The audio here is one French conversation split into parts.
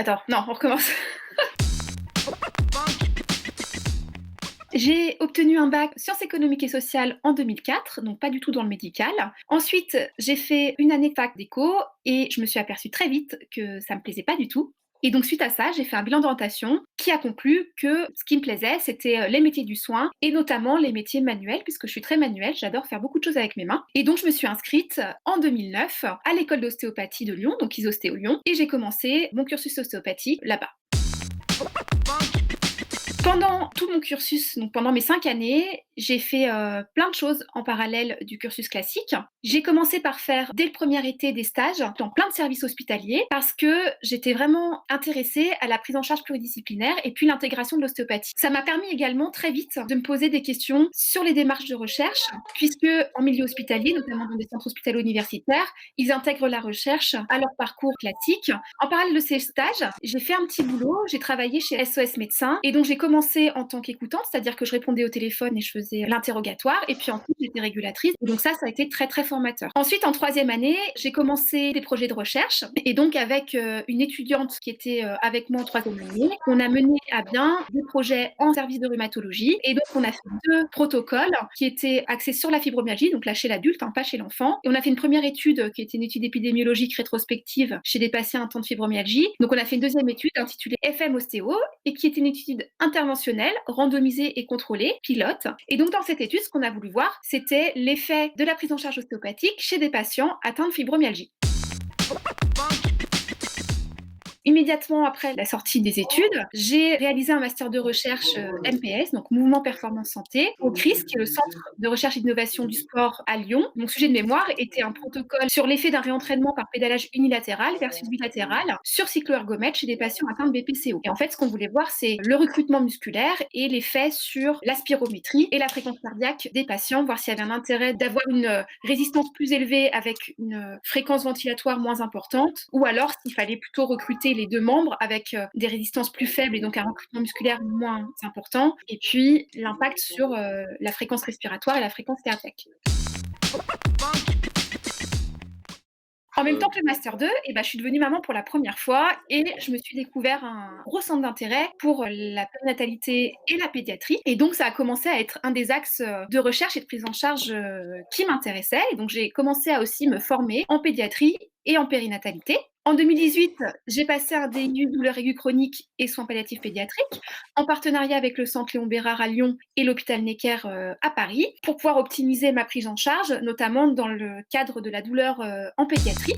Attends, non, on recommence. J'ai obtenu un bac sciences économiques et sociales en 2004, donc pas du tout dans le médical. Ensuite, j'ai fait une année de fac d'éco et je me suis aperçue très vite que ça me plaisait pas du tout. Et donc suite à ça, j'ai fait un bilan d'orientation qui a conclu que ce qui me plaisait, c'était les métiers du soin et notamment les métiers manuels, puisque je suis très manuelle, j'adore faire beaucoup de choses avec mes mains. Et donc je me suis inscrite en 2009 à l'école d'ostéopathie de Lyon, donc Isostéo Lyon, et j'ai commencé mon cursus ostéopathique là-bas. Pendant tout mon cursus, donc pendant mes 5 années, j'ai fait plein de choses en parallèle du cursus classique. J'ai commencé par faire, dès le premier été, des stages dans plein de services hospitaliers parce que j'étais vraiment intéressée à la prise en charge pluridisciplinaire et puis l'intégration de l'ostéopathie. Ça m'a permis également très vite de me poser des questions sur les démarches de recherche, puisque en milieu hospitalier, notamment dans des centres hospitalo-universitaires, ils intègrent la recherche à leur parcours classique. En parallèle de ces stages, j'ai fait un petit boulot, j'ai travaillé chez SOS Médecins et donc j'ai commencé en tant qu'écoutante, c'est-à-dire que je répondais au téléphone et je faisais l'interrogatoire et puis ensuite j'étais régulatrice et donc ça a été très très formateur. Ensuite en troisième année, j'ai commencé des projets de recherche et donc avec une étudiante qui était avec moi en troisième année, on a mené à bien des projets en service de rhumatologie et donc on a fait 2 protocoles qui étaient axés sur la fibromyalgie, donc là chez l'adulte, hein, pas chez l'enfant. Et on a fait une première étude qui était une étude épidémiologique rétrospective chez des patients atteints de fibromyalgie. Donc on a fait une deuxième étude intitulée FM Ostéo et qui était une étude interventionnelle, randomisée et contrôlée, pilote. Et donc dans cette étude, ce qu'on a voulu voir, c'était l'effet de la prise en charge ostéopathique chez des patients atteints de fibromyalgie. Immédiatement après la sortie des études, j'ai réalisé un master de recherche MPS, donc Mouvement Performance Santé, au CRIS, qui est le Centre de recherche et d'innovation du sport à Lyon. Mon sujet de mémoire était un protocole sur l'effet d'un réentraînement par pédalage unilatéral versus bilatéral sur cycloergomètre chez des patients atteints de BPCO. Et en fait, ce qu'on voulait voir, c'est le recrutement musculaire et l'effet sur la spirométrie et la fréquence cardiaque des patients, voir s'il y avait un intérêt d'avoir une résistance plus élevée avec une fréquence ventilatoire moins importante, ou alors s'il fallait plutôt recruter les 2 membres avec des résistances plus faibles et donc un recrutement musculaire moins important, et puis l'impact sur la fréquence respiratoire et la fréquence cardiaque. En même temps que le master 2, je suis devenue maman pour la première fois et je me suis découvert un gros centre d'intérêt pour la périnatalité et la pédiatrie. Et donc, ça a commencé à être un des axes de recherche et de prise en charge qui m'intéressait. Et donc, j'ai commencé à aussi me former en pédiatrie et en périnatalité. En 2018, j'ai passé un DU douleurs aiguës chroniques et soins palliatifs pédiatriques en partenariat avec le Centre Léon Bérard à Lyon et l'hôpital Necker à Paris pour pouvoir optimiser ma prise en charge, notamment dans le cadre de la douleur en pédiatrie.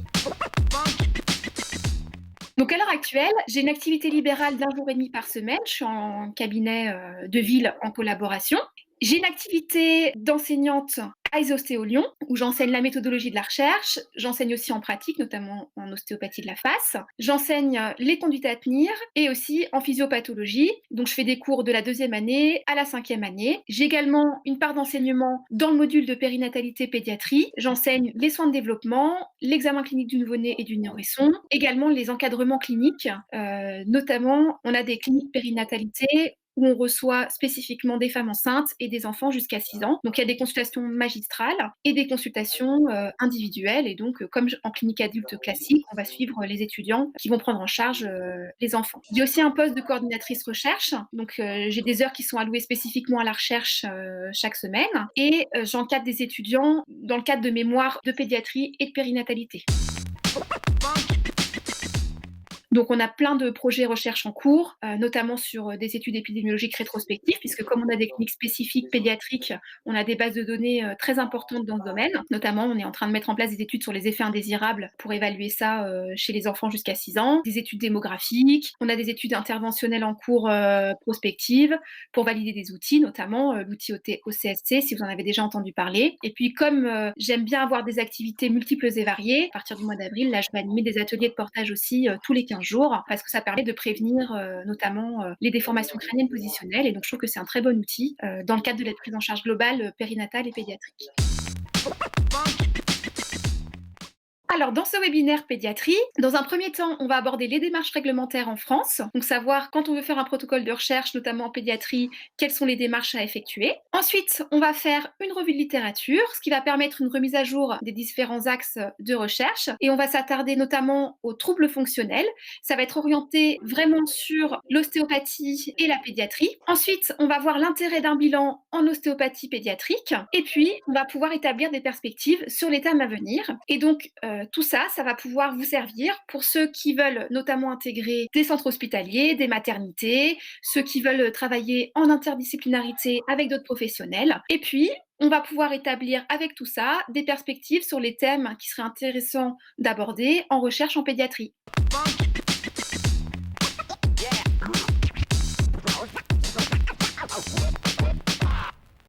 Donc à l'heure actuelle, j'ai une activité libérale d'1 jour et demi par semaine. Je suis en cabinet de ville en collaboration. J'ai une activité d'enseignante à Isostéo Lyon, où j'enseigne la méthodologie de la recherche. J'enseigne aussi en pratique, notamment en ostéopathie de la face. J'enseigne les conduites à tenir et aussi en physiopathologie. Donc je fais des cours de la 2e année à la 5e année. J'ai également une part d'enseignement dans le module de périnatalité pédiatrie. J'enseigne les soins de développement, l'examen clinique du nouveau-né et du nourrisson, également les encadrements cliniques. Notamment, on a des cliniques périnatalité où on reçoit spécifiquement des femmes enceintes et des enfants jusqu'à 6 ans. Donc il y a des consultations magistrales et des consultations individuelles. Et donc, comme en clinique adulte classique, on va suivre les étudiants qui vont prendre en charge les enfants. J'ai aussi un poste de coordinatrice recherche. Donc j'ai des heures qui sont allouées spécifiquement à la recherche chaque semaine. Et j'encadre des étudiants dans le cadre de mémoires de pédiatrie et de périnatalité. Donc, on a plein de projets recherche en cours, notamment sur des études épidémiologiques rétrospectives, puisque comme on a des cliniques spécifiques pédiatriques, on a des bases de données très importantes dans ce domaine. Notamment, on est en train de mettre en place des études sur les effets indésirables pour évaluer ça chez les enfants jusqu'à 6 ans, des études démographiques, on a des études interventionnelles en cours prospectives pour valider des outils, notamment l'outil OCSC, si vous en avez déjà entendu parler. Et puis, comme j'aime bien avoir des activités multiples et variées, à partir du mois d'avril, là, je vais animer des ateliers de portage aussi tous les 15 jours, parce que ça permet de prévenir notamment les déformations crâniennes positionnelles. Et donc, je trouve que c'est un très bon outil dans le cadre de la prise en charge globale périnatale et pédiatrique. Alors, dans ce webinaire pédiatrie, dans un premier temps, on va aborder les démarches réglementaires en France, donc savoir quand on veut faire un protocole de recherche, notamment en pédiatrie, quelles sont les démarches à effectuer. Ensuite, on va faire une revue de littérature, ce qui va permettre une remise à jour des différents axes de recherche, et on va s'attarder notamment aux troubles fonctionnels. Ça va être orienté vraiment sur l'ostéopathie et la pédiatrie. Ensuite, on va voir l'intérêt d'un bilan en ostéopathie pédiatrique, et puis on va pouvoir établir des perspectives sur les thèmes à venir. Et donc, tout ça, ça va pouvoir vous servir pour ceux qui veulent notamment intégrer des centres hospitaliers, des maternités, ceux qui veulent travailler en interdisciplinarité avec d'autres professionnels. Et puis, on va pouvoir établir avec tout ça des perspectives sur les thèmes qui seraient intéressants d'aborder en recherche en pédiatrie.